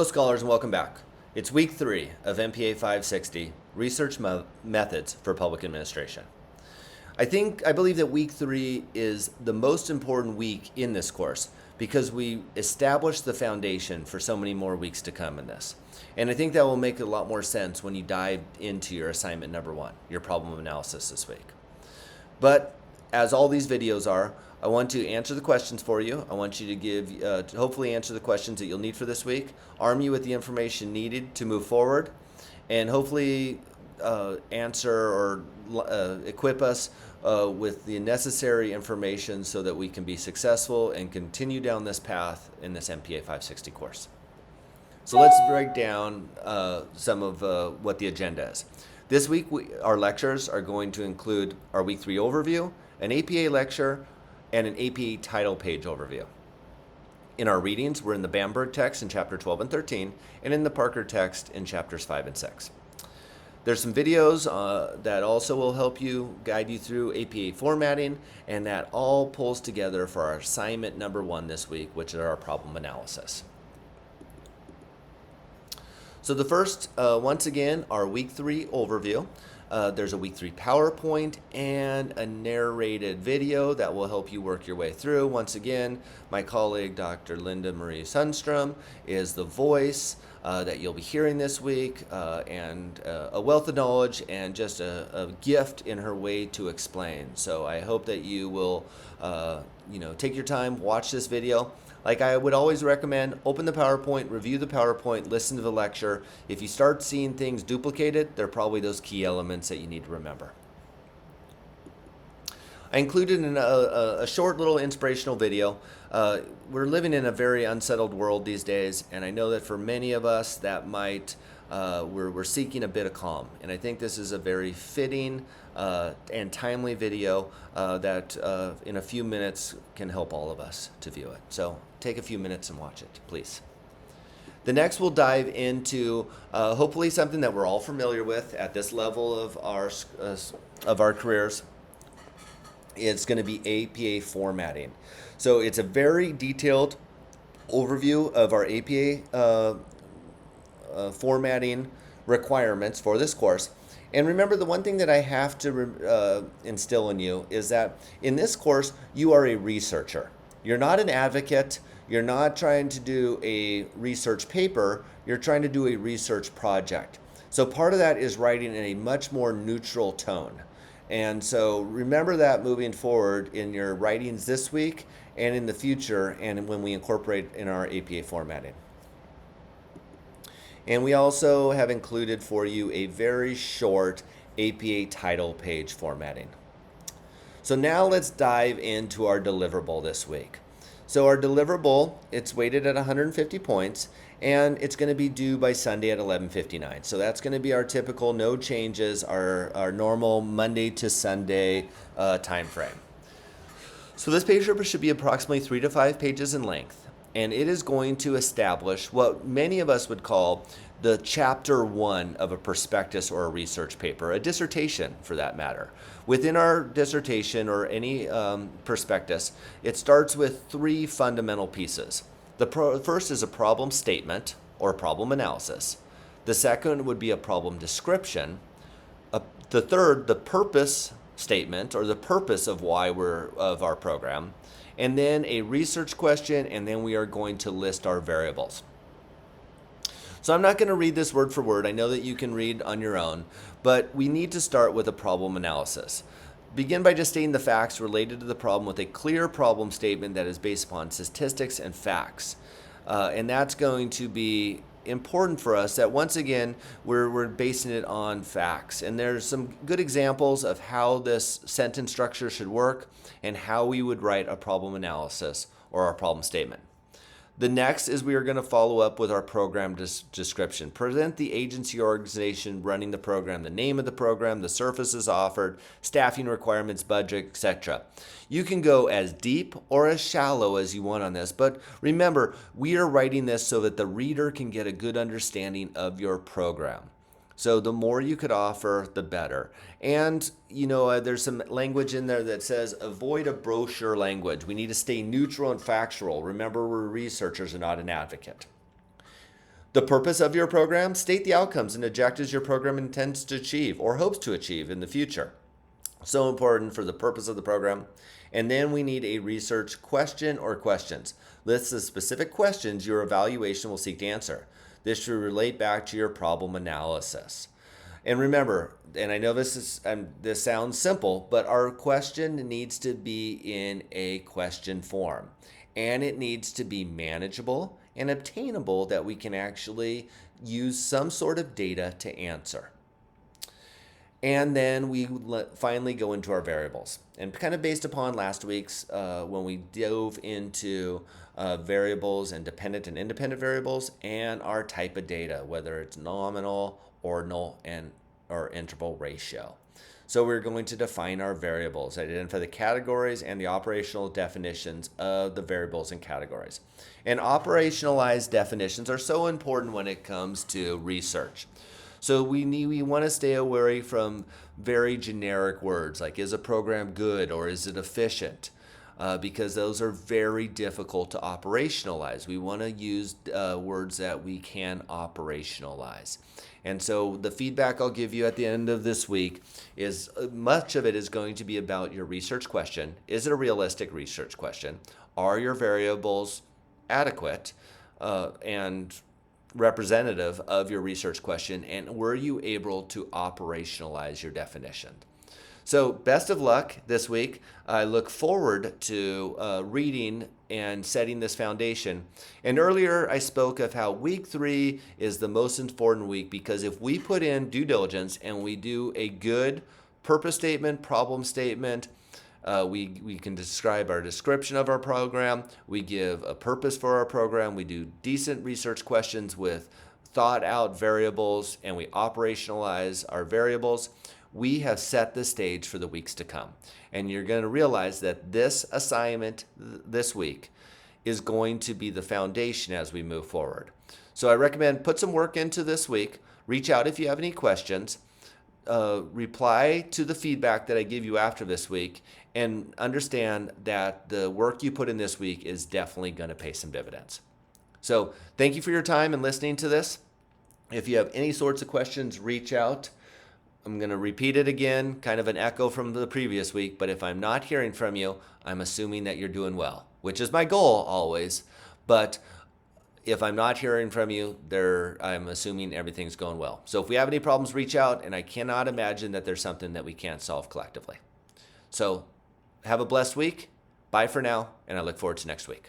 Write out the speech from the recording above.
Hello scholars and welcome back. It's week 3 of MPA 560, Research Methods for Public Administration. I believe that week 3 is the most important week in this course because we established the foundation for so many more weeks to come in this. And I think that will make a lot more sense when you dive into your assignment number 1, your problem analysis this week. But as all these videos are, I want to answer the questions for you. I want you to hopefully answer the questions that you'll need for this week, arm you with the information needed to move forward, and hopefully answer or equip us with the necessary information so that we can be successful and continue down this path in this MPA 560 course. So let's break down some of what the agenda is. This week, our lectures are going to include our week 3 overview, an APA lecture, and an APA title page overview. In our readings, we're in the Bamberg text in chapter 12 and 13, and in the Parker text in chapters 5 and 6. There's some videos that also will help you, guide you through APA formatting, and that all pulls together for our assignment number 1 this week, which is our problem analysis. So the first, once again, our week 3 overview. There's a week 3 PowerPoint and a narrated video that will help you work your way through. Once again, my colleague, Dr. Linda Marie Sundstrom, is the voice that you'll be hearing this week, and a wealth of knowledge and just a gift in her way to explain. So I hope that you will, take your time, watch this video. Like I would always recommend, open the PowerPoint, review the PowerPoint, listen to the lecture. If you start seeing things duplicated, they're probably those key elements that you need to remember. I included in a short little inspirational video. We're living in a very unsettled world these days, and I know that for many of us that we're seeking a bit of calm. And I think this is a very fitting and timely video that in a few minutes can help all of us to view it. So take a few minutes and watch it, please. The next we'll dive into hopefully something that we're all familiar with at this level of our careers. It's going to be APA formatting. So it's a very detailed overview of our APA formatting requirements for this course. And remember, the one thing that I have to instill in you is that in this course, you are a researcher. You're not an advocate. You're not trying to do a research paper. You're trying to do a research project. So part of that is writing in a much more neutral tone. And so remember that moving forward in your writings this week and in the future, and when we incorporate in our APA formatting. And we also have included for you a very short APA title page formatting. So now let's dive into our deliverable this week. So our deliverable, it's weighted at 150 points, and it's going to be due by Sunday at 11:59. So that's going to be our typical no changes, our normal Monday to Sunday time frame. So this paper should be approximately 3 to 5 pages in length, and it is going to establish what many of us would call the chapter 1 of a prospectus or a research paper, a dissertation for that matter. Within our dissertation or any prospectus, it starts with 3 fundamental pieces. The first is a problem statement or problem analysis. The second would be a problem description. The third, the purpose statement or the purpose of of our program. And then a research question, and then we are going to list our variables. So I'm not going to read this word for word. I know that you can read on your own, but we need to start with a problem analysis. Begin by just stating the facts related to the problem with a clear problem statement that is based upon statistics and facts. And that's going to be important for us that once again, we're basing it on facts. And there's some good examples of how this sentence structure should work and how we would write a problem analysis or our problem statement. The next is we are going to follow up with our program description. Present the agency or organization running the program, the name of the program, the services offered, staffing requirements, budget, etc. You can go as deep or as shallow as you want on this, but remember, we are writing this so that the reader can get a good understanding of your program. So the more you could offer, the better. And, there's some language in there that says avoid a brochure language. We need to stay neutral and factual. Remember, we're researchers and not an advocate. The purpose of your program, state the outcomes and objectives your program intends to achieve or hopes to achieve in the future. So important for the purpose of the program. And then we need a research question or questions. List the specific questions your evaluation will seek to answer. This should relate back to your problem analysis. And remember, and I know this sounds simple, but our question needs to be in a question form, and it needs to be manageable and obtainable that we can actually use some sort of data to answer. And then we finally go into our variables. And kind of based upon last week's, when we dove into variables and dependent and independent variables and our type of data, whether it's nominal, ordinal, or interval ratio. So we're going to define our variables, identify the categories and the operational definitions of the variables and categories. And operationalized definitions are so important when it comes to research. So we want to stay away from very generic words like is a program good or is it efficient, because those are very difficult to operationalize. We want to use words that we can operationalize. And so the feedback I'll give you at the end of this week is much of it is going to be about your research question. Is it a realistic research question? Are your variables adequate and representative of your research question? And were you able to operationalize your definition? So best of luck this week. I look forward to reading and setting this foundation. And earlier I spoke of how week 3 is the most important week, because if we put in due diligence and we do a good purpose statement, problem statement, we can describe our description of our program, we give a purpose for our program, we do decent research questions with thought out variables, and we operationalize our variables, we have set the stage for the weeks to come. And you're going to realize that this assignment this week is going to be the foundation as we move forward. So I recommend put some work into this week. Reach out if you have any questions. Reply to the feedback that I give you after this week, and understand that the work you put in this week is definitely going to pay some dividends. So thank you for your time and listening to this. If you have any sorts of questions, reach out. I'm going to repeat it again, kind of an echo from the previous week, but if I'm not hearing from you, I'm assuming that you're doing well, which is my goal always. But if I'm not hearing from you, I'm assuming everything's going well. So if we have any problems, reach out, and I cannot imagine that there's something that we can't solve collectively. So have a blessed week. Bye for now, and I look forward to next week.